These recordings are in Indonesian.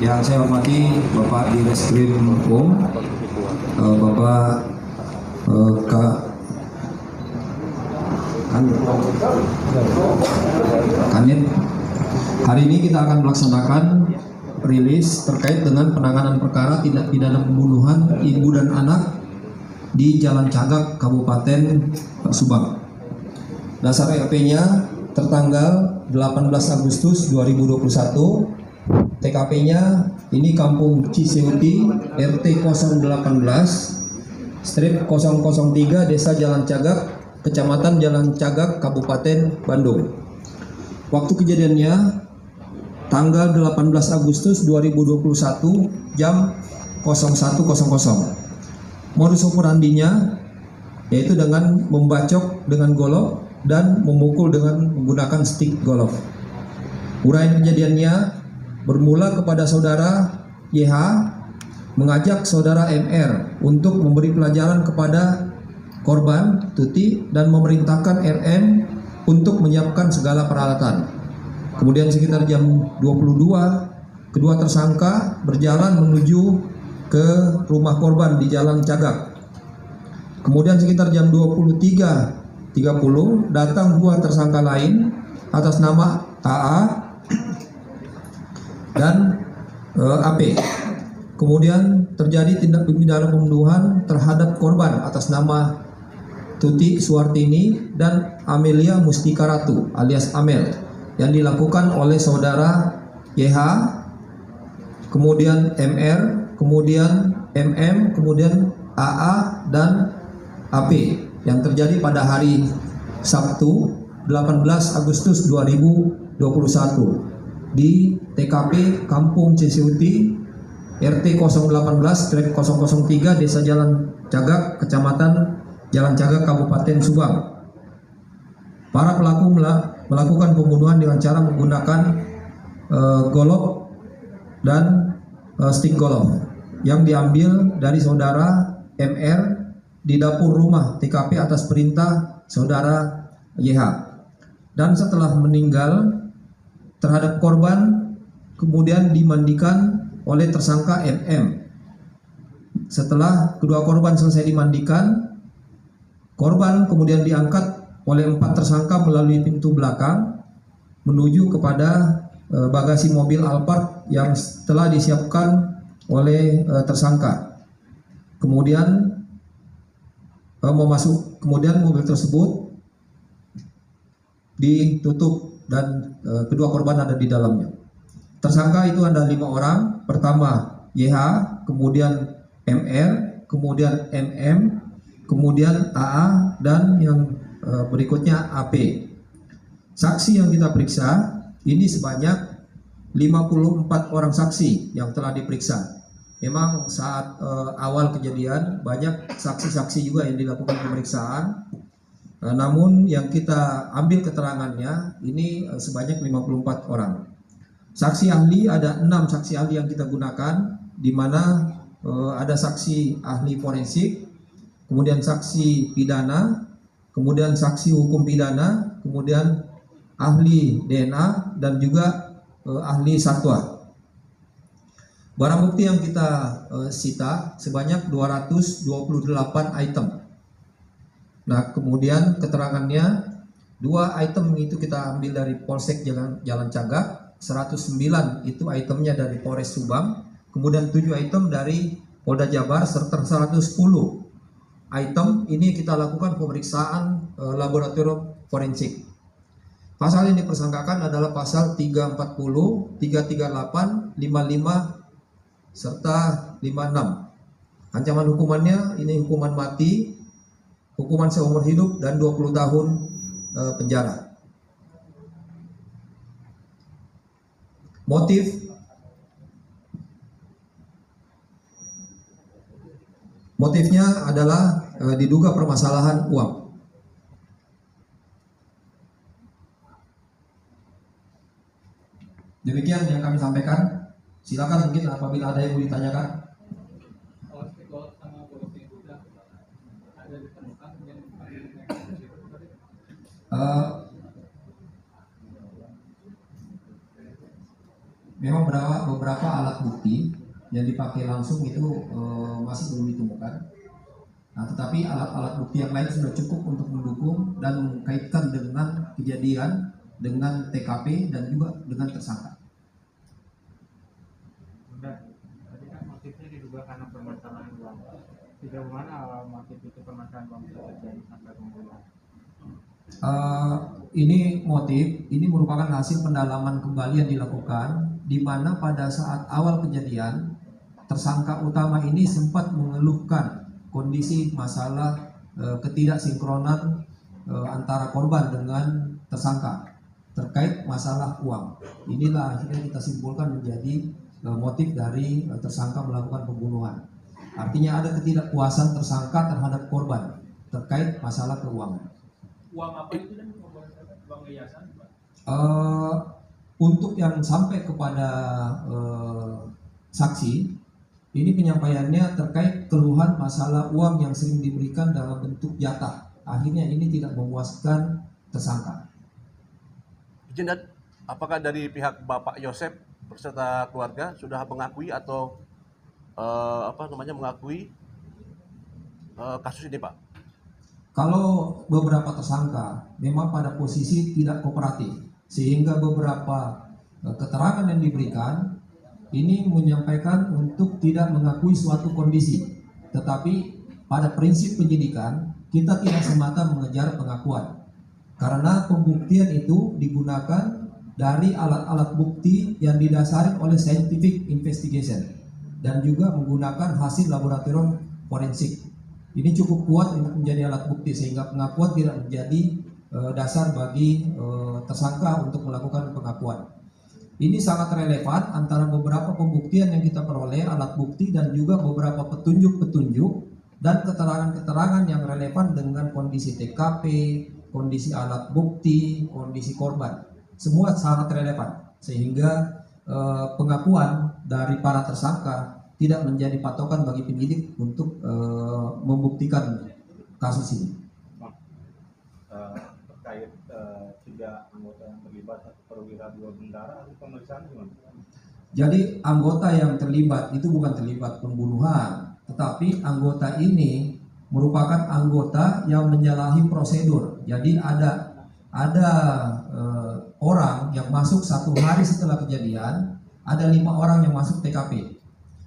Yang saya hormati Bapak Direskrim Hukum, Bapak Kanit. Hari ini kita akan melaksanakan rilis terkait dengan penanganan perkara tindak pidana pembunuhan ibu dan anak di Jalan Cagak, Kabupaten Subang. Dasar RP-nya tertanggal 18 Agustus 2021. TKP-nya ini Kampung Ciseuti, RT 018/003, Desa Jalan Cagak, Kecamatan Jalan Cagak, Kabupaten Bandung. Waktu kejadiannya tanggal 18 Agustus 2021 jam 01.00. Modus operandinya yaitu dengan membacok dengan golok dan memukul dengan menggunakan stick golf. Uraian kejadiannya bermula kepada saudara YH mengajak saudara MR untuk memberi pelajaran kepada korban Tuti dan memerintahkan RM untuk menyiapkan segala peralatan. Kemudian sekitar jam 22, kedua tersangka berjalan menuju ke rumah korban di Jalan Cagak. Kemudian sekitar jam 23.30 datang dua tersangka lain atas nama AA dan AP. Kemudian terjadi tindak pidana pembunuhan terhadap korban atas nama Tuti Suwartini dan Amelia Mustika Ratu alias Amel yang dilakukan oleh saudara YH, kemudian MR, kemudian MM, kemudian AA dan AP yang terjadi pada hari Sabtu 18 Agustus 2021 di TKP Kampung Ciseuti, RT 018/003, Desa Jalan Cagak, Kecamatan Jalan Cagak, Kabupaten Subang. Para pelaku melakukan pembunuhan dengan cara menggunakan golok dan stick golf yang diambil dari saudara MR di dapur rumah TKP atas perintah saudara YH. Dan setelah meninggal terhadap korban kemudian dimandikan oleh tersangka MM. Setelah kedua korban selesai dimandikan, korban kemudian diangkat oleh 4 tersangka melalui pintu belakang menuju kepada bagasi mobil Alphard yang telah disiapkan oleh tersangka. Kemudian kemudian mobil tersebut ditutup dan kedua korban ada di dalamnya. Tersangka itu ada 5 orang. Pertama YH, kemudian MR, kemudian MM, kemudian AA, dan yang berikutnya AP. Saksi yang kita periksa ini sebanyak 54 orang saksi yang telah diperiksa. Memang saat awal kejadian banyak saksi-saksi juga yang dilakukan pemeriksaan. Namun yang kita ambil keterangannya ini sebanyak 54 orang. Saksi ahli ada 6 saksi ahli yang kita gunakan, di mana ada saksi ahli forensik, kemudian saksi pidana, kemudian saksi hukum pidana, kemudian ahli DNA dan juga ahli satwa. Barang bukti yang kita sita sebanyak 228 item. Nah, kemudian keterangannya 2 item itu kita ambil dari Polsek Jalan Cagak, 109 itu itemnya dari Polres Subang, kemudian 7 item dari Polda Jabar, serta 110 item ini kita lakukan pemeriksaan laboratorium forensik. Pasal yang dipersangkakan adalah pasal 340, 338, 55 serta 56. Ancaman hukumannya ini hukuman mati, hukuman seumur hidup, dan 20 tahun penjara. Motifnya adalah diduga permasalahan uang. Demikian yang kami sampaikan. Silakan mungkin apabila ada yang mau ditanyakan. memang beberapa alat bukti yang dipakai langsung itu masih belum ditemukan. Nah, tetapi alat-alat bukti yang lain sudah cukup untuk mendukung dan mengkaitkan dengan kejadian, dengan TKP dan juga dengan tersangka. Tadi kan motifnya diduga karena permasalahan uang. Sejauh mana motif itu permasalahan uang bisa terjadi sampai pembunuhan? Ini motif, ini merupakan hasil pendalaman kembali yang dilakukan, di mana pada saat awal kejadian, tersangka utama ini sempat mengeluhkan kondisi masalah ketidaksinkronan antara korban dengan tersangka terkait masalah uang. Inilah akhirnya kita simpulkan menjadi motif dari tersangka melakukan pembunuhan. Artinya ada ketidakpuasan tersangka terhadap korban terkait masalah keuangan. Uang apa itu dan uang yayasan? Untuk yang sampai kepada saksi, ini penyampaiannya terkait keluhan masalah uang yang sering diberikan dalam bentuk jatah. Akhirnya ini tidak memuaskan tersangka. Izin, dan apakah dari pihak Bapak Yosep beserta keluarga sudah mengakui atau mengakui kasus ini, Pak? Kalau beberapa tersangka memang pada posisi tidak kooperatif, sehingga beberapa keterangan yang diberikan ini menyampaikan untuk tidak mengakui suatu kondisi. Tetapi pada prinsip penyidikan kita tidak semata mengejar pengakuan, karena pembuktian itu digunakan dari alat-alat bukti yang didasari oleh scientific investigation dan juga menggunakan hasil laboratorium forensik. Ini cukup kuat untuk menjadi alat bukti sehingga pengakuan tidak menjadi dasar bagi tersangka untuk melakukan pengakuan. Ini sangat relevan antara beberapa pembuktian yang kita peroleh, alat bukti dan juga beberapa petunjuk-petunjuk dan keterangan-keterangan yang relevan dengan kondisi TKP, kondisi alat bukti, kondisi korban. Semua sangat relevan sehingga pengakuan dari para tersangka tidak menjadi patokan bagi penyidik untuk membuktikan kasus ini. Terkait 3 anggota yang terlibat, perwira 2 bendara, pemeriksaan gimana? Jadi anggota yang terlibat itu bukan terlibat pembunuhan, tetapi anggota ini merupakan anggota yang menyalahi prosedur. Jadi ada orang yang masuk 1 hari setelah kejadian, ada 5 orang yang masuk TKP.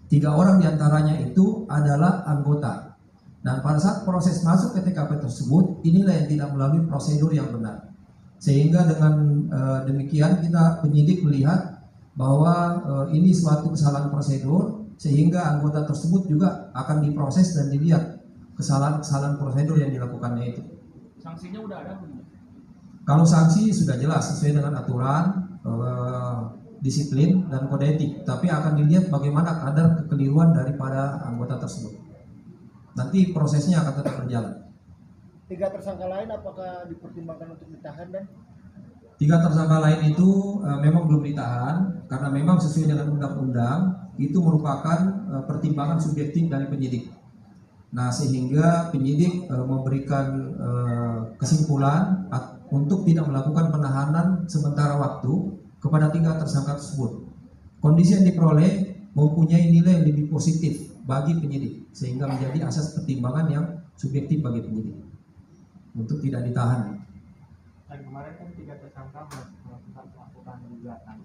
3 orang diantaranya itu adalah anggota. Dan pada saat proses masuk ke TKP tersebut, inilah yang tidak melalui prosedur yang benar. Sehingga dengan demikian kita penyidik melihat bahwa ini suatu kesalahan prosedur, sehingga anggota tersebut juga akan diproses dan dilihat kesalahan-kesalahan prosedur yang dilakukannya itu. Sanksinya udah ada belum? Kalau sanksi sudah jelas sesuai dengan aturan disiplin dan kode etik, tapi akan dilihat bagaimana kadar kekeliruan daripada anggota tersebut. Nanti prosesnya akan tetap berjalan. 3 tersangka lain apakah dipertimbangkan untuk ditahan dan? 3 tersangka lain itu memang belum ditahan karena memang sesuai dengan undang-undang itu merupakan pertimbangan subjektif dari penyidik. Nah, sehingga penyidik memberikan kesimpulan untuk tidak melakukan penahanan sementara waktu kepada 3 tersangka tersebut. Kondisi yang diperoleh mempunyai nilai yang lebih positif bagi penyidik sehingga menjadi asas pertimbangan yang subjektif bagi penyidik untuk tidak ditahan. Dan kemarin kan 3 tersangka melakukan gugatan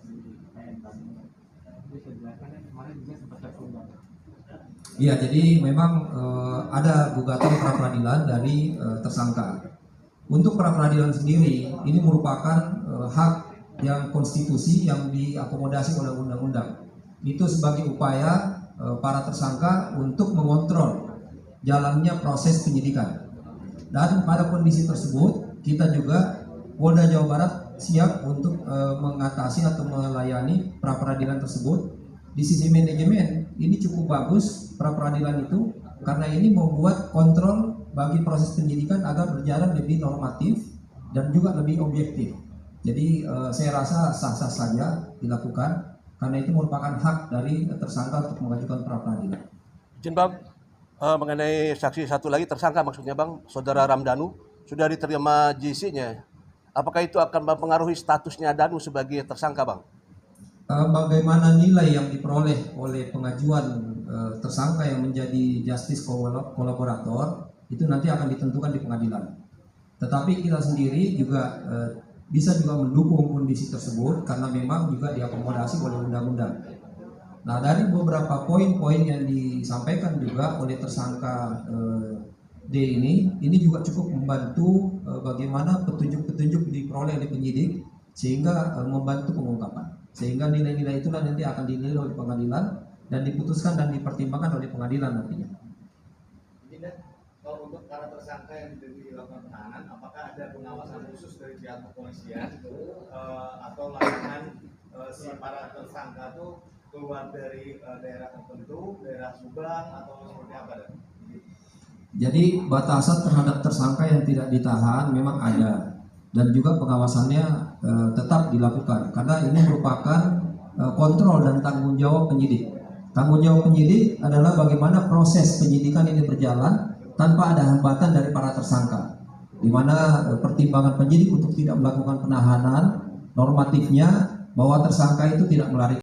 di PN Bandung. Bisa dijelaskan kan kemarin juga sempat tertunda. Iya, jadi memang ada gugatan pra peradilan dari tersangka. Untuk pra peradilan sendiri ini merupakan hak yang konstitusi yang diakomodasi oleh undang-undang. Itu sebagai upaya para tersangka untuk mengontrol jalannya proses penyidikan. Dan pada kondisi tersebut kita juga Polda Jawa Barat siap untuk mengatasi atau melayani pra peradilan tersebut. Di sisi manajemen ini cukup bagus pra peradilan itu karena ini membuat kontrol bagi proses penyidikan agar berjalan lebih normatif dan juga lebih objektif. Jadi saya rasa sah-sah saja dilakukan karena itu merupakan hak dari tersangka untuk mengajukan pra peradilan. Izin Bang, mengenai saksi satu lagi tersangka maksudnya Bang, Saudara Ramdhanu sudah diterima JC-nya. Apakah itu akan mempengaruhi statusnya Danu sebagai tersangka Bang? bagaimana nilai yang diperoleh oleh pengajuan tersangka yang menjadi justice kolaborator itu nanti akan ditentukan di pengadilan. Tetapi kita sendiri juga bisa juga mendukung kondisi tersebut karena memang juga diakomodasi oleh undang-undang. Nah, dari beberapa poin-poin yang disampaikan juga oleh tersangka D ini juga cukup membantu bagaimana petunjuk-petunjuk diperoleh oleh penyidik sehingga membantu pengungkapan. Sehingga nilai-nilai itu nanti akan dinilai oleh pengadilan dan diputuskan dan dipertimbangkan oleh pengadilan nantinya. Jadi, kalau untuk para tersangka yang dilakukan penahanan, apakah ada pengawasan khusus dari pihak kepolisian atau larangan si para tersangka itu keluar dari daerah tertentu, daerah Subang atau seperti apa? Jadi batasan terhadap tersangka yang tidak ditahan memang ada dan juga pengawasannya tetap dilakukan karena ini merupakan kontrol dan tanggung jawab penyidik. Tanggung jawab penyidik adalah bagaimana proses penyidikan ini berjalan tanpa ada hambatan dari para tersangka, di mana pertimbangan penyidik untuk tidak melakukan penahanan normatifnya bahwa tersangka itu tidak melarikan